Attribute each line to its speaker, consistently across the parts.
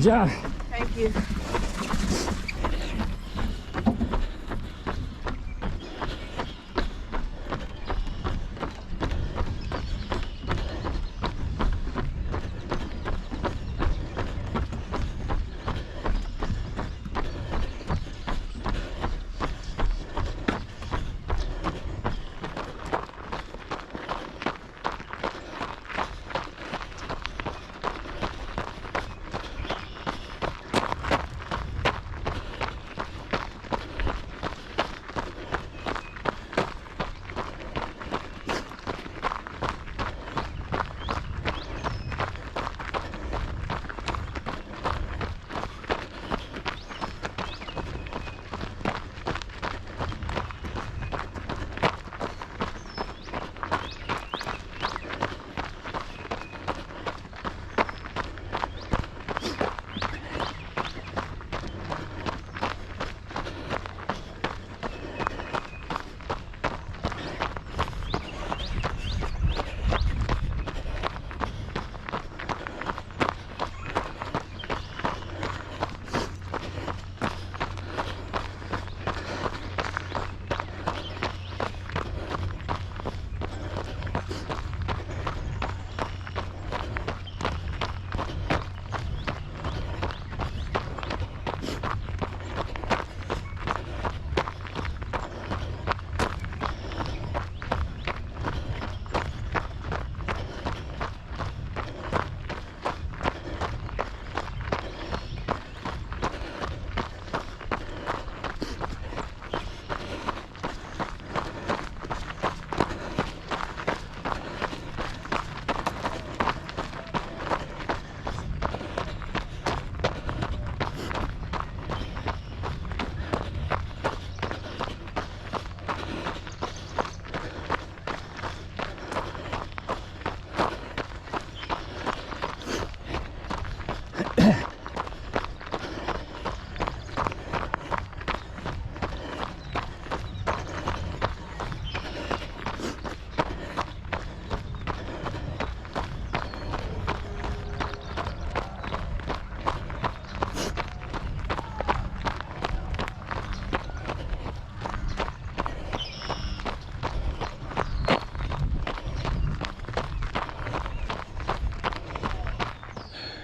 Speaker 1: Good job.
Speaker 2: Thank you.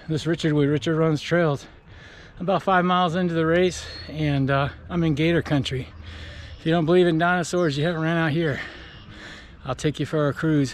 Speaker 1: This Richard with Richard Runs Trails. I'm about 5 miles into the race, and I'm in gator country. If you don't believe in dinosaurs, you haven't ran out here. I'll take you for a cruise.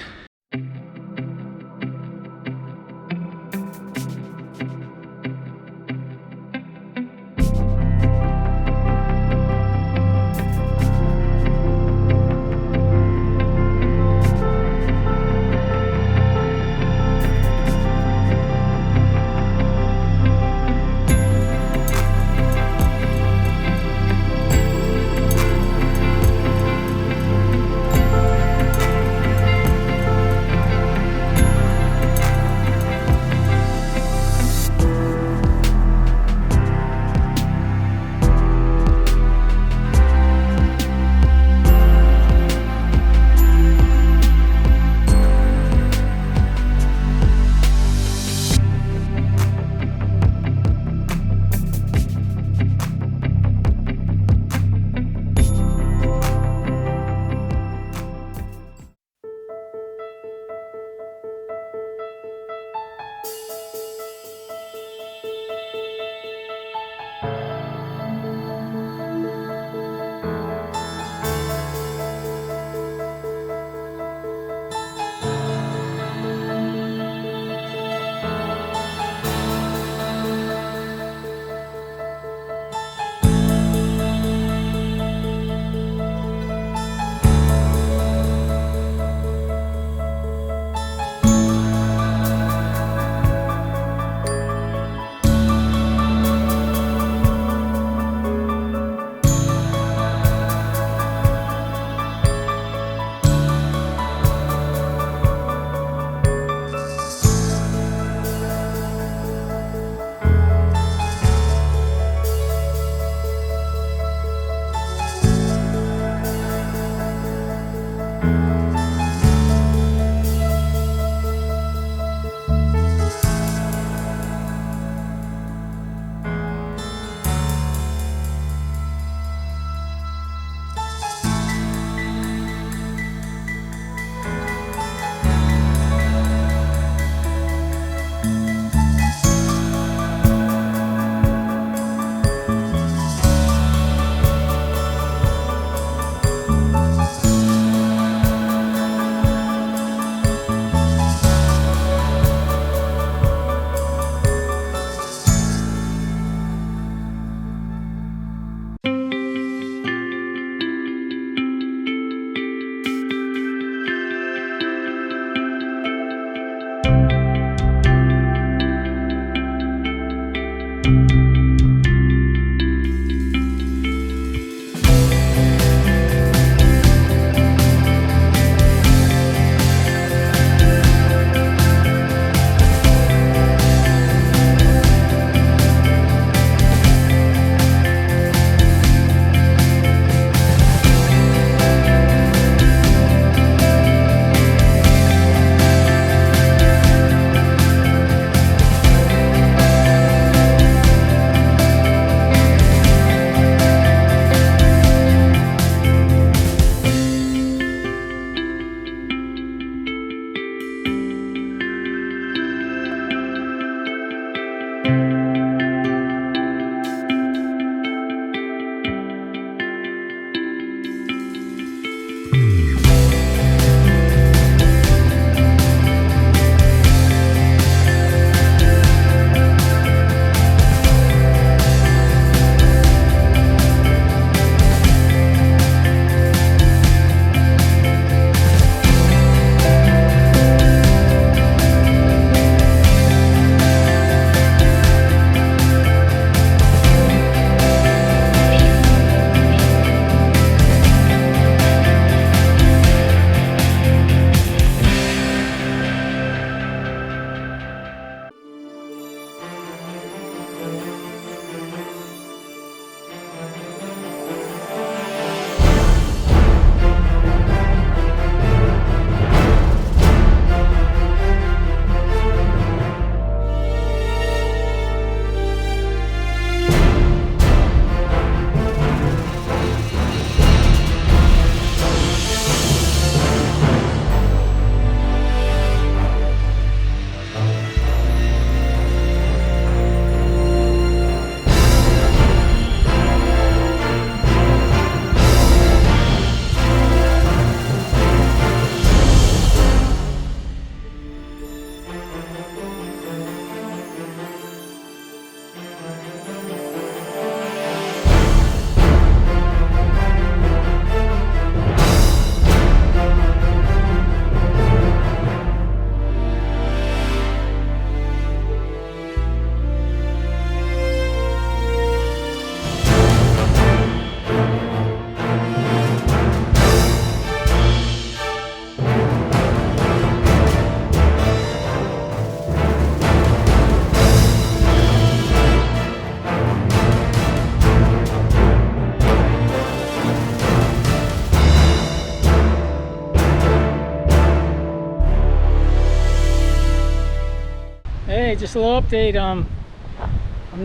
Speaker 1: Hey, just a little update. I'm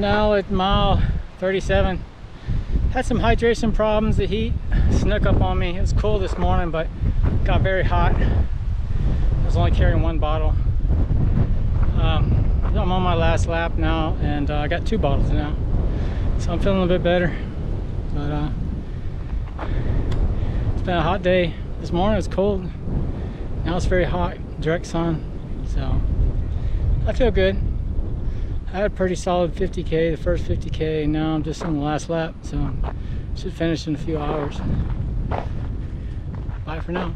Speaker 1: now at mile 37. Had some hydration problems. The heat snuck up on me. It was cool this morning, but got very hot. I was only carrying one bottle. I'm on my last lap now, and I got 2 bottles now, so I'm feeling a bit better. But it's been a hot day. This morning it was cold. Now it's very hot, direct sun. So I feel good. I had a pretty solid 50K, the first 50K, and now I'm just on the last lap, so should finish in a few hours. Bye for now.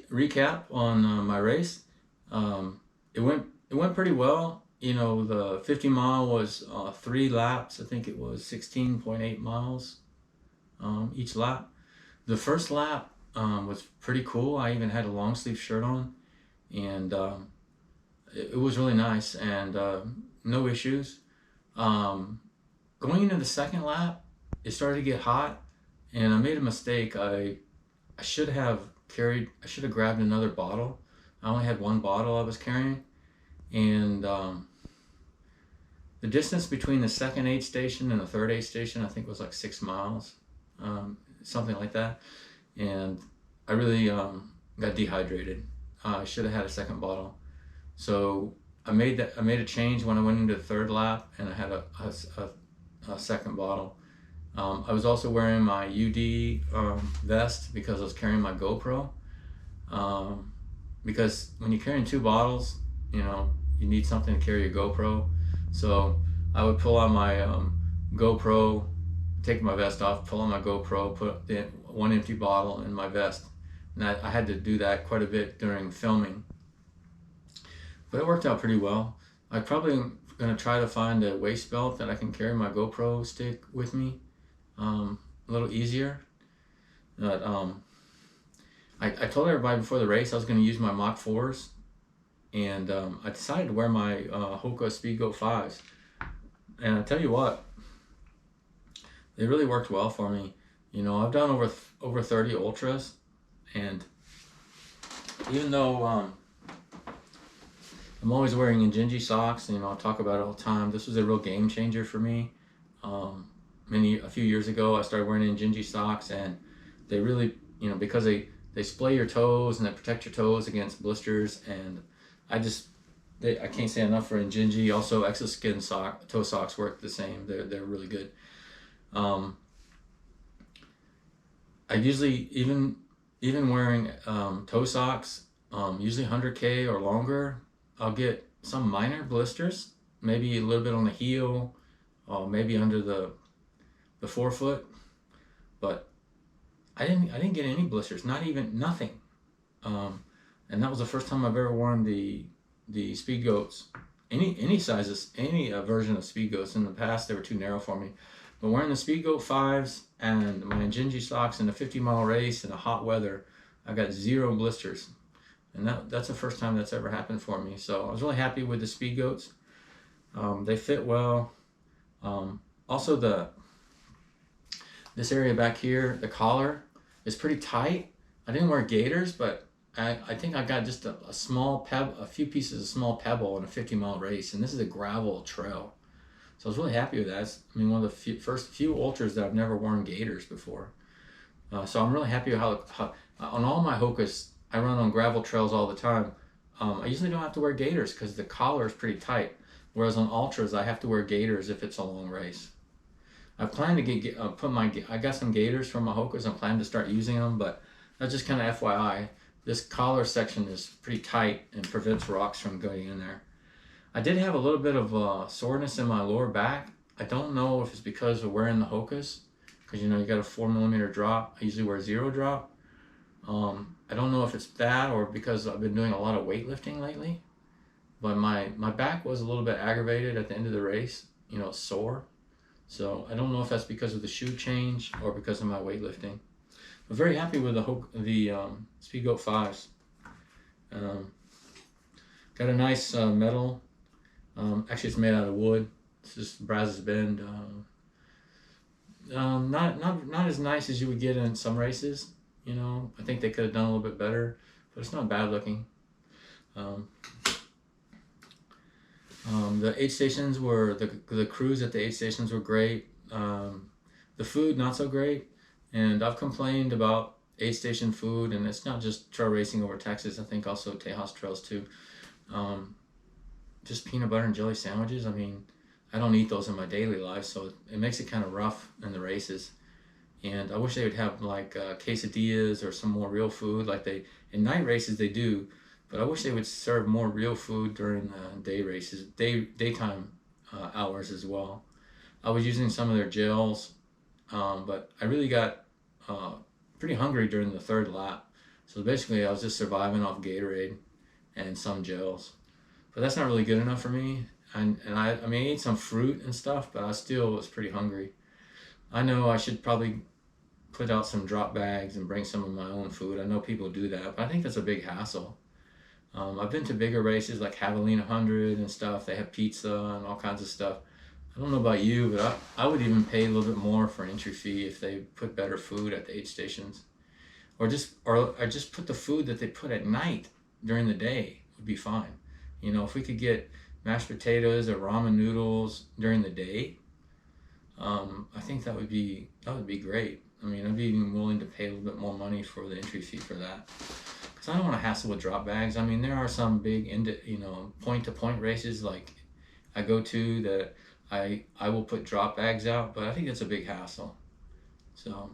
Speaker 2: recap on my race. It went pretty well. You know, the 50 mile was 3 laps. I think it was 16.8 miles each lap. The first lap was pretty cool. I even had a long sleeve shirt on, and it was really nice, and no issues. Going into the second lap, it started to get hot, and I made a mistake. I should have grabbed another bottle. I only had one bottle I was carrying, and the distance between the second aid station and the third aid station, I think, was like 6 miles, something like that. And I really got dehydrated. I should have had a second bottle. So I made a change when I went into the third lap, and I had a second bottle. I was also wearing my UD vest because I was carrying my GoPro. Because when you're carrying 2 bottles, you know, you need something to carry your GoPro. So I would pull on my GoPro, take my vest off, pull on my GoPro, put the one empty bottle in my vest. And I had to do that quite a bit during filming. But it worked out pretty well. I'm probably going to try to find a waist belt that I can carry my GoPro stick with me a little easier. But I told everybody before the race I was going to use my Mach 4s, and I decided to wear my Hoka Speedgoat 5s. And I tell you what, they really worked well for me. You know, I've done over 30 ultras, and even though I'm always wearing Injinji socks, you know, I talk about it all the time, this was a real game changer for me. A few years ago, I started wearing Injinji socks, and they really, you know, because they splay your toes and they protect your toes against blisters, and I can't say enough for Injinji. Also, Exoskin toe socks work the same. They're really good. I usually, even wearing toe socks, usually 100K or longer, I'll get some minor blisters, maybe a little bit on the heel, maybe under the forefoot, but I didn't get any blisters, nothing. And that was the first time I've ever worn the Speedgoats, any sizes, any version of Speedgoats. In the past, they were too narrow for me. But wearing the Speedgoat 5s and my Injinji socks in a 50-mile race in the hot weather, I got 0 blisters. And that's the first time that's ever happened for me. So I was really happy with the Speedgoats. They fit well. Also, this area back here, the collar is pretty tight. I didn't wear gaiters, but I think I got just a few pieces of small pebble in a 50-mile race, and this is a gravel trail. So I was really happy with that. It's, I mean, one of the first few ultras that I've never worn gaiters before. So I'm really happy with how on all my Hokas, I run on gravel trails all the time. I usually don't have to wear gaiters because the collar is pretty tight. Whereas on ultras, I have to wear gaiters if it's a long race. I plan to I got some gaiters from my Hokas. I'm planning to start using them, but that's just kind of FYI. This collar section is pretty tight and prevents rocks from going in there. I did have a little bit of soreness in my lower back. I don't know if it's because of wearing the Hokas, because you know you got a 4mm drop. I usually wear 0 drop. I don't know if it's that or because I've been doing a lot of weightlifting lately, but my back was a little bit aggravated at the end of the race. You know, sore. So I don't know if that's because of the shoe change or because of my weightlifting. I'm very happy with the Speedgoat 5s. Got a nice metal. Actually, it's made out of wood. It's just Brazos Bend. Not as nice as you would get in some races. You know, I think they could have done a little bit better, but it's not bad looking. The aid stations were the crews at the aid stations were great. The food not so great, and I've complained about aid station food, and it's not just trail racing over Texas. I think also Tejas trails too. Just peanut butter and jelly sandwiches. I mean, I don't eat those in my daily life, so it makes it kind of rough in the races. And I wish they would have like quesadillas or some more real food, like in night races they do. But I wish they would serve more real food during day races, daytime hours as well. I was using some of their gels, but I really got pretty hungry during the third lap. So basically I was just surviving off Gatorade and some gels. But that's not really good enough for me. And I mean, I ate some fruit and stuff, but I still was pretty hungry. I know I should probably put out some drop bags and bring some of my own food. I know people do that, but I think that's a big hassle. I've been to bigger races like Javelina 100 and stuff. They have pizza and all kinds of stuff. I don't know about you, but I would even pay a little bit more for an entry fee if they put better food at the aid stations. Or just put the food that they put at night during the day would be fine. You know, if we could get mashed potatoes or ramen noodles during the day, I think that would be great. I mean, I'd be even willing to pay a little bit more money for the entry fee for that. Because I don't want to hassle with drop bags. I mean, there are some big, point-to-point races like I go to that I will put drop bags out, but I think it's a big hassle. So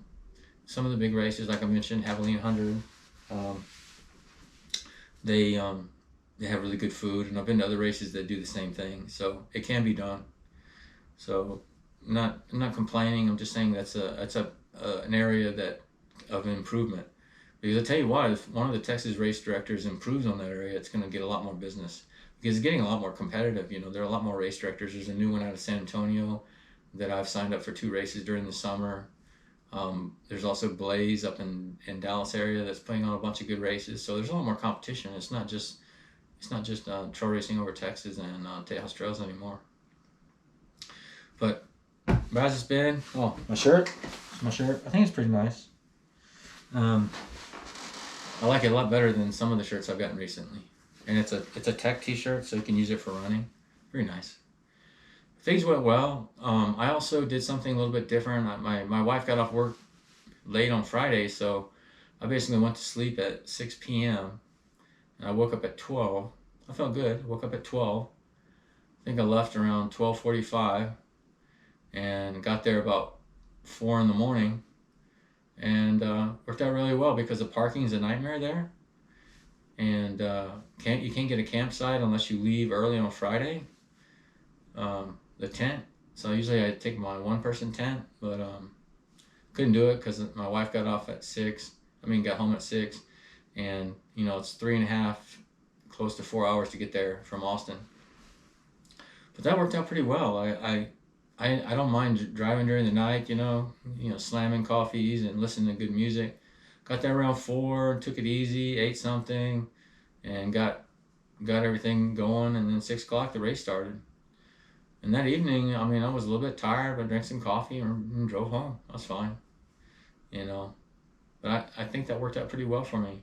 Speaker 2: some of the big races, like I mentioned, Javelina 100, they have really good food, and I've been to other races that do the same thing. So it can be done. So I'm not complaining. I'm just saying that's an area of improvement. Because I tell you what, if one of the Texas race directors improves on that area, it's going to get a lot more business. Because it's getting a lot more competitive. You know, there are a lot more race directors. There's a new one out of San Antonio that I've signed up for 2 races during the summer. There's also Blaze up in Dallas area that's putting on a bunch of good races. So there's a lot more competition. It's not just trail racing over Texas and Tejas Trails anymore. But Brazos Bend, oh, my shirt. I think it's pretty nice. I like it a lot better than some of the shirts I've gotten recently. And it's a tech t-shirt, so you can use it for running. Very nice. Things went well. I also did something a little bit different. My wife got off work late on Friday, so I basically went to sleep at 6 p.m. and I woke up at 12. I felt good. Woke up at 12. I think I left around 12:45 and got there about 4 in the morning, and worked out really well because the parking is a nightmare there, and you can't get a campsite unless you leave early on Friday. The tent. So usually I take my 1-person tent, but couldn't do it because my wife got home at 6, and it's 3.5, close to 4 hours to get there from Austin. But that worked out pretty well. I don't mind driving during the night, slamming coffees and listening to good music. Got there around 4, took it easy, ate something, and got everything going, and then 6 o'clock the race started. And that evening, I was a little bit tired, but I drank some coffee and drove home. I was fine, But I think that worked out pretty well for me.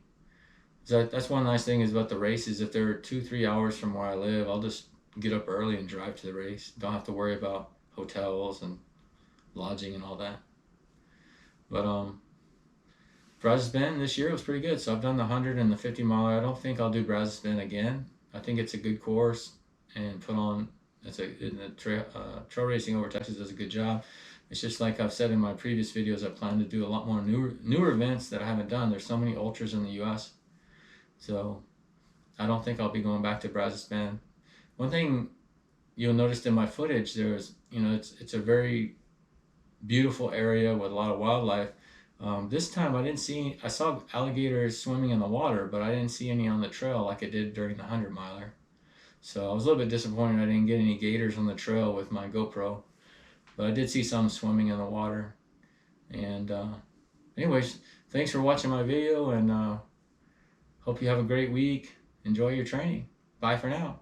Speaker 2: So that's one nice thing is about the races. If they're 2-3 hours from where I live, I'll just get up early and drive to the race. Don't have to worry about hotels and lodging and all that. But Brazos Bend this year was pretty good. So I've done the 100 and the 50 mile. I don't think I'll do Brazos Bend again. I think it's a good course and trail racing over Texas does a good job. It's just like I've said in my previous videos, I plan to do a lot more newer events that I haven't done. There's so many ultras in the U.S. So I don't think I'll be going back to Brazos Bend. One thing you'll notice in my footage, it's a very beautiful area with a lot of wildlife. This time I saw alligators swimming in the water, but I didn't see any on the trail like I did during the 100 miler. So I was a little bit disappointed I didn't get any gators on the trail with my GoPro, but I did see some swimming in the water. And anyways, thanks for watching my video, and hope you have a great week. Enjoy your training. Bye for now.